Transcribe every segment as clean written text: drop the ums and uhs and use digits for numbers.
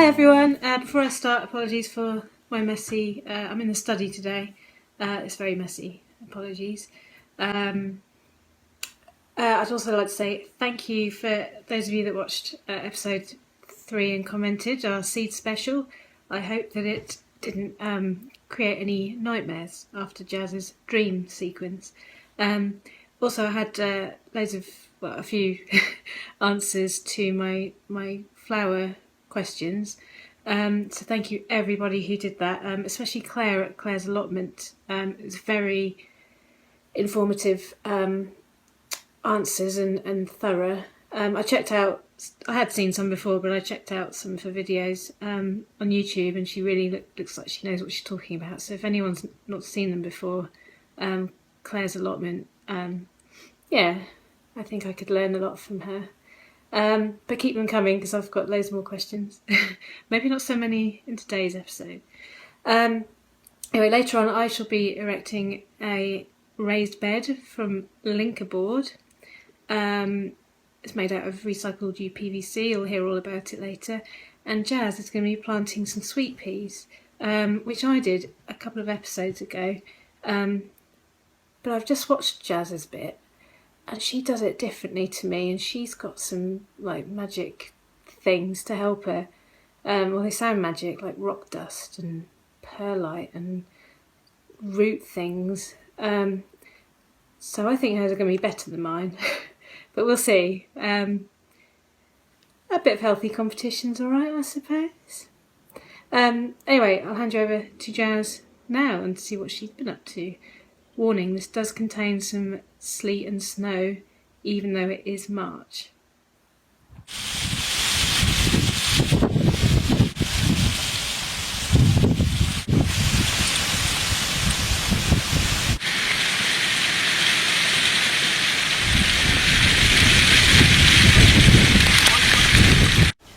Hi everyone, before I start, apologies for my messy, I'm in the study today, it's very messy, apologies. I'd also like to say thank you for those of you that watched episode 3 and commented, our seed special. I hope that it didn't create any nightmares after Jazz's dream sequence. Also I had a few answers to my flower questions. So thank you everybody who did that, especially Claire at Claire's allotment. It was very informative answers and thorough. I checked out, I had seen some before, but I checked out some of her videos on YouTube, and she really looks like she knows what she's talking about. So if anyone's not seen them before, Claire's allotment, yeah, I think I could learn a lot from her. But keep them coming because I've got loads more questions. Maybe not so many in today's episode. Anyway, later on I shall be erecting a raised bed from linker board. It's made out of recycled UPVC, you'll hear all about it later. And Jazz is going to be planting some sweet peas, which I did a couple of episodes ago. But I've just watched Jazz's bit, and she does it differently to me, and she's got some like magic things to help her. Well, they sound magic, like rock dust and perlite and root things. So I think hers are going to be better than mine, but we'll see. A bit of healthy competition's alright, I suppose. Anyway, I'll hand you over to Jazz now and see what she's been up to. Warning, this does contain some sleet and snow, even though it is March.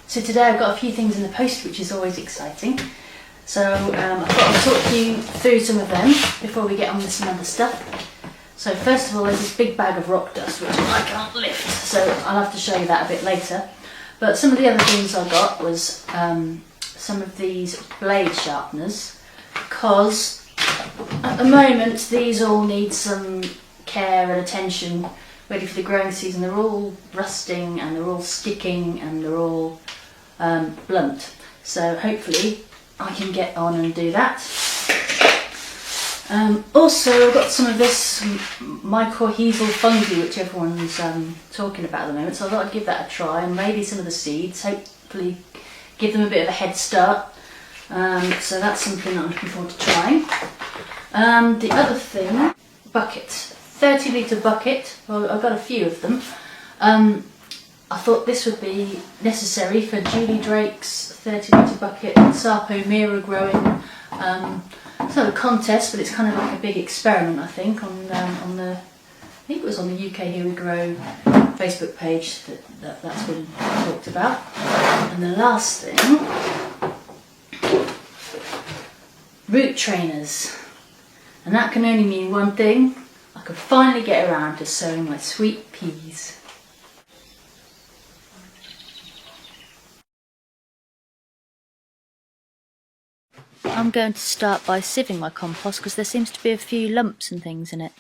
So today I've got a few things in the post, which is always exciting. So I thought I'll talk you through some of them before we get on with some other stuff. So first of all, there's this big bag of rock dust which I can't lift, so I'll have to show you that a bit later. But some of the other things I got was some of these blade sharpeners, because at the moment these all need some care and attention ready for the growing season. They're all rusting and they're all sticking and they're all blunt. So hopefully I can get on and do that. Also, I've got some of this mycorrhizal fungi which everyone's talking about at the moment, so I thought I'd give that a try, and maybe some of the seeds, hopefully give them a bit of a head start. So that's something that I'm looking forward to trying. The other thing, bucket, 30 litre bucket. Well, I've got a few of them. I thought this would be necessary for Julie Drake's 30 litre bucket Sapo Mira growing. It's not a contest, but it's kind of like a big experiment, I think, on the, I think it was on the UK Here We Grow Facebook page that's been talked about. And the last thing, root trainers. And that can only mean one thing: I could finally get around to sowing my sweet peas. I'm going to start by sieving my compost because there seems to be a few lumps and things in it.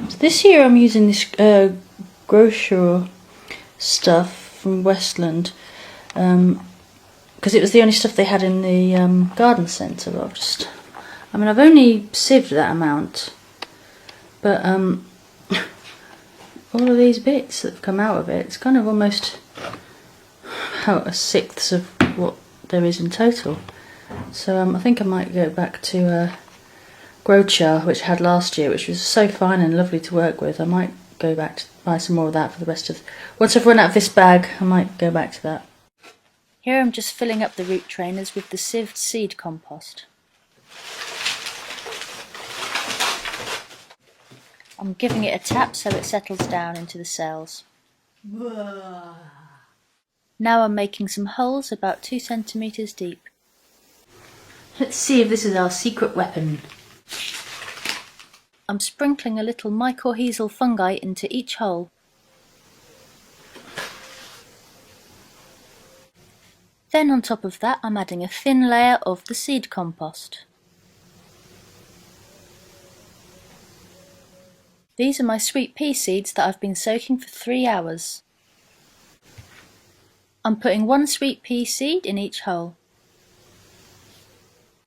So this year I'm using this brochure stuff from Westland because it was the only stuff they had in the garden centre. But I've only sieved that amount, but all of these bits that have come out of it, it's kind of almost about a sixth of what there is in total. So I think I might go back to Grochar, which I had last year, which was so fine and lovely to work with. I might go back to buy some more of that for the rest of... Once I've run out of this bag, I might go back to that. Here I'm just filling up the root trainers with the sieved seed compost. I'm giving it a tap so it settles down into the cells. Now I'm making some holes about 2 centimetres deep. Let's see if this is our secret weapon. I'm sprinkling a little mycorrhizal fungi into each hole. Then on top of that I'm adding a thin layer of the seed compost. These are my sweet pea seeds that I've been soaking for 3 hours. I'm putting 1 sweet pea seed in each hole.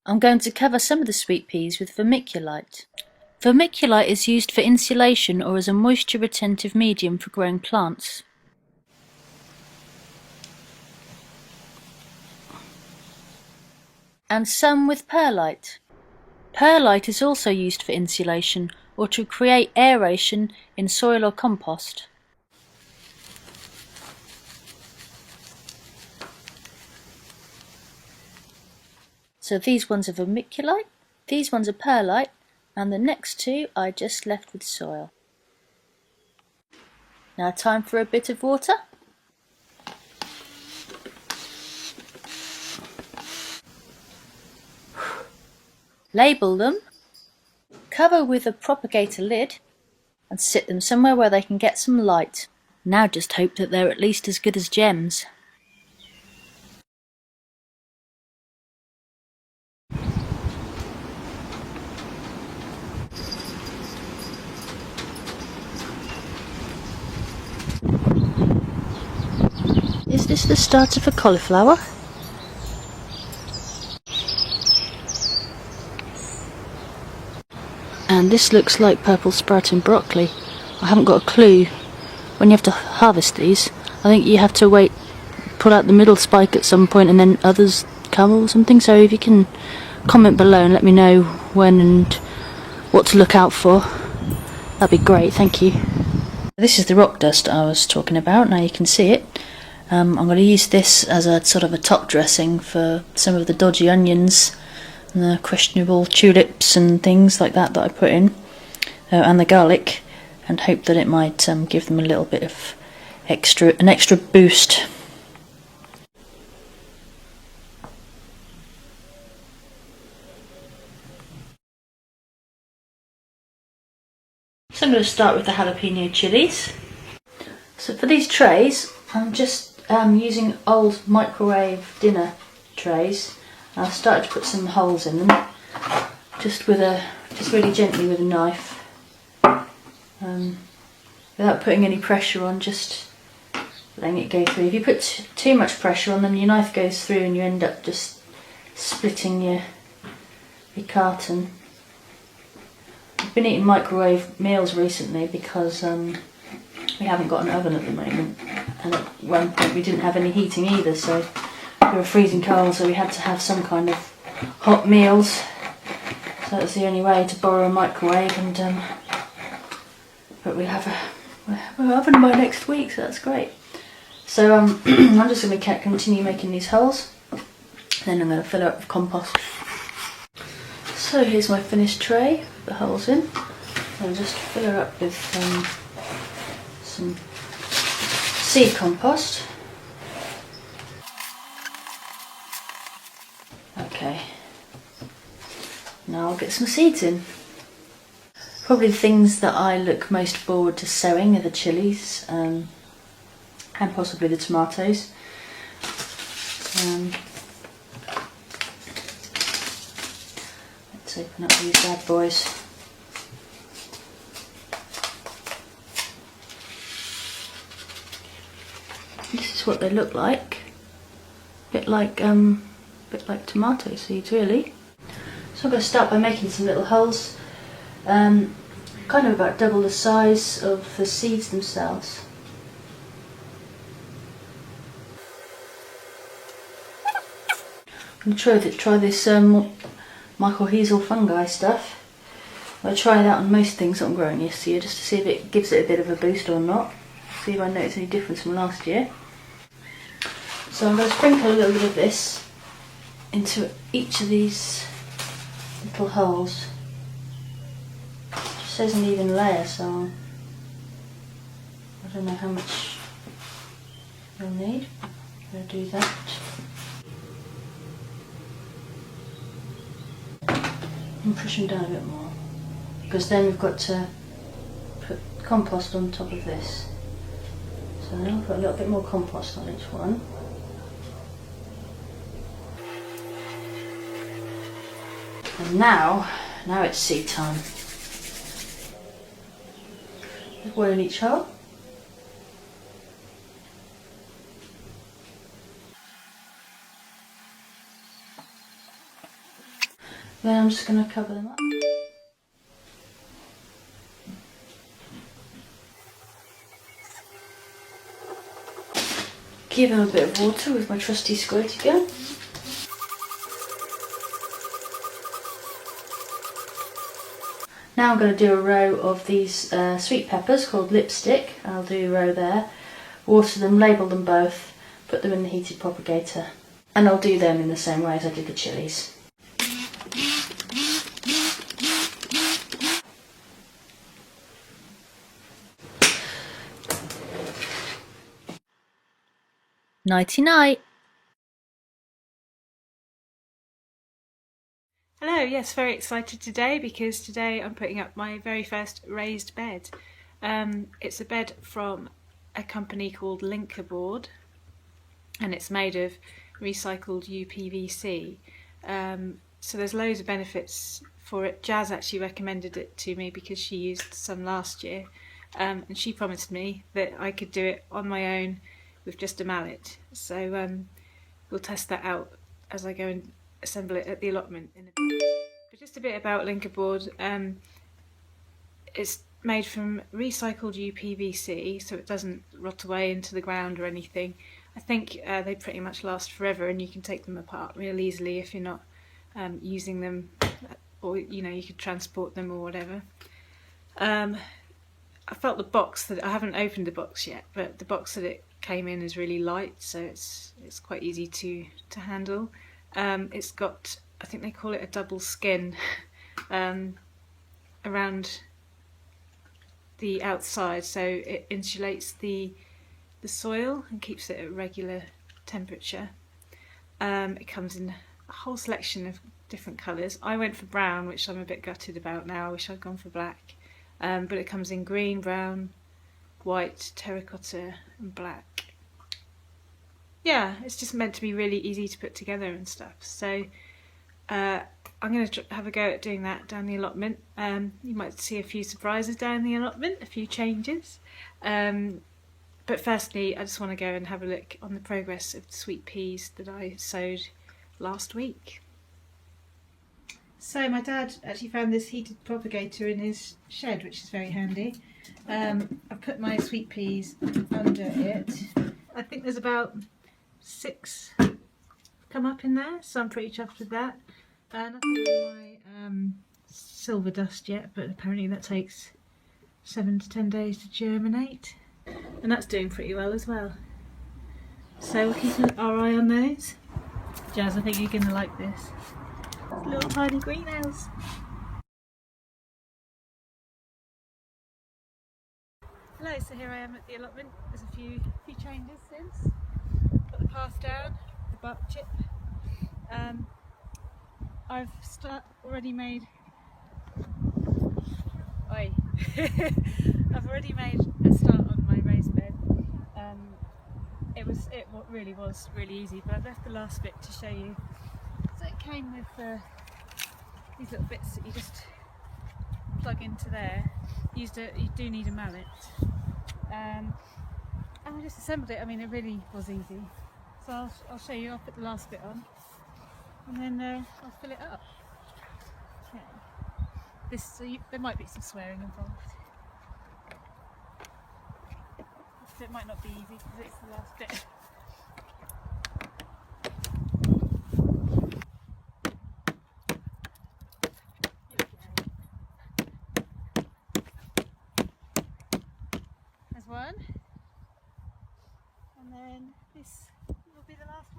I'm going to cover some of the sweet peas with vermiculite. Vermiculite is used for insulation or as a moisture retentive medium for growing plants. And some with perlite. Perlite is also used for insulation or to create aeration in soil or compost. So these ones are vermiculite, these ones are perlite, and the next 2 I just left with soil. Now time for a bit of water. Label them, cover with a propagator lid, and sit them somewhere where they can get some light. Now just hope that they're at least as good as gems. Is this the start of a cauliflower? And this looks like purple sprouting broccoli. I haven't got a clue. When you have to harvest these, I think you have to wait, pull out the middle spike at some point and then others come or something. So if you can comment below and let me know when and what to look out for, that'd be great, thank you. This is the rock dust I was talking about, now you can see it. I'm going to use this as a sort of a top dressing for some of the dodgy onions and the questionable tulips and things like that I put in, and the garlic, and hope that it might give them a little bit of an extra boost. So I'm going to start with the jalapeno chilies. So for these trays, I'm just using old microwave dinner trays. I've started to put some holes in them, just really gently with a knife, without putting any pressure on, just letting it go through. If you put too much pressure on them, your knife goes through and you end up just splitting your carton. I've been eating microwave meals recently because we haven't got an oven at the moment, and at one point we didn't have any heating either, so we were freezing cold, so we had to have some kind of hot meals. So that was the only way to borrow a microwave, and but we'll have an oven by next week, so that's great. So I'm just going to continue making these holes, then I'm going to fill it up with compost. So here's my finished tray with the holes in. I'll just fill her up with some seed compost. Okay, now I'll get some seeds in. Probably the things that I look most forward to sowing are the chilies, and possibly the tomatoes. Let's open up these bad boys. This is what they look like. Bit like tomato seeds, really. So I'm going to start by making some little holes, kind of about double the size of the seeds themselves. I'm going to try this mycorrhizal fungi stuff. I'll try that on most things that I'm growing this year, just to see if it gives it a bit of a boost or not. See if I notice any difference from last year. So I'm going to sprinkle a little bit of this into each of these little holes. It just says an even layer, so I don't know how much you'll need. I'm going to do that. and push them down a bit more, because then we've got to put compost on top of this. So now I'll put a little bit more compost on each one. And now it's seed time. There's one in each hole. Then I'm just going to cover them up. Give them a bit of water with my trusty squirty gun. Now I'm going to do a row of these sweet peppers called lipstick. I'll do a row there, water them, label them both, put them in the heated propagator, and I'll do them in the same way as I did the chilies. Nighty night. Hello, yes, very excited today because today I'm putting up my very first raised bed. It's a bed from a company called Linkerboard, and it's made of recycled UPVC. So there's loads of benefits for it. Jazz actually recommended it to me because she used some last year, and she promised me that I could do it on my own with just a mallet. So we'll test that out as I go and assemble it at the allotment in a bit. But just a bit about Linkerboard. It's made from recycled UPVC, so it doesn't rot away into the ground or anything. I think they pretty much last forever, and you can take them apart real easily if you're not using them, or you could transport them or whatever. I felt the box that I haven't opened the box yet, but the box that it came in is really light, so it's quite easy to handle. It's got, I think they call it a double skin around the outside, so it insulates the soil and keeps it at regular temperature. It comes in a whole selection of different colours. I went for brown, which I'm a bit gutted about now. I wish I'd gone for black. But it comes in green, brown, white, terracotta and black. Yeah, it's just meant to be really easy to put together and stuff. So I'm going to have a go at doing that down the allotment. You might see a few surprises down the allotment, a few changes. But firstly, I just want to go and have a look on the progress of the sweet peas that I sowed last week. So my dad actually found this heated propagator in his shed, which is very handy. I've put my sweet peas under it. I think there's about 6 come up in there, so I'm pretty chuffed with that. Nothing on my silver dust yet, but apparently that takes 7 to 10 days to germinate. And that's doing pretty well as well. So we'll keep our eye on those. Jazz, I think you're going to like this. It's a little tiny greenhouse. Hello, so here I am at the allotment. There's a few changes since. Got the path down, the bark chip. I've already made. Oi. I've already made a start on my raised bed. It really was really easy, but I've left the last bit to show you. So it came with these little bits that you just plug into there. You do need a mallet, and I just assembled it. I mean, it really was easy. So I'll show you. I'll put the last bit on, and then I'll fill it up. Okay. There might be some swearing involved. So it might not be easy because it's the last bit. There's one, and then this will be the last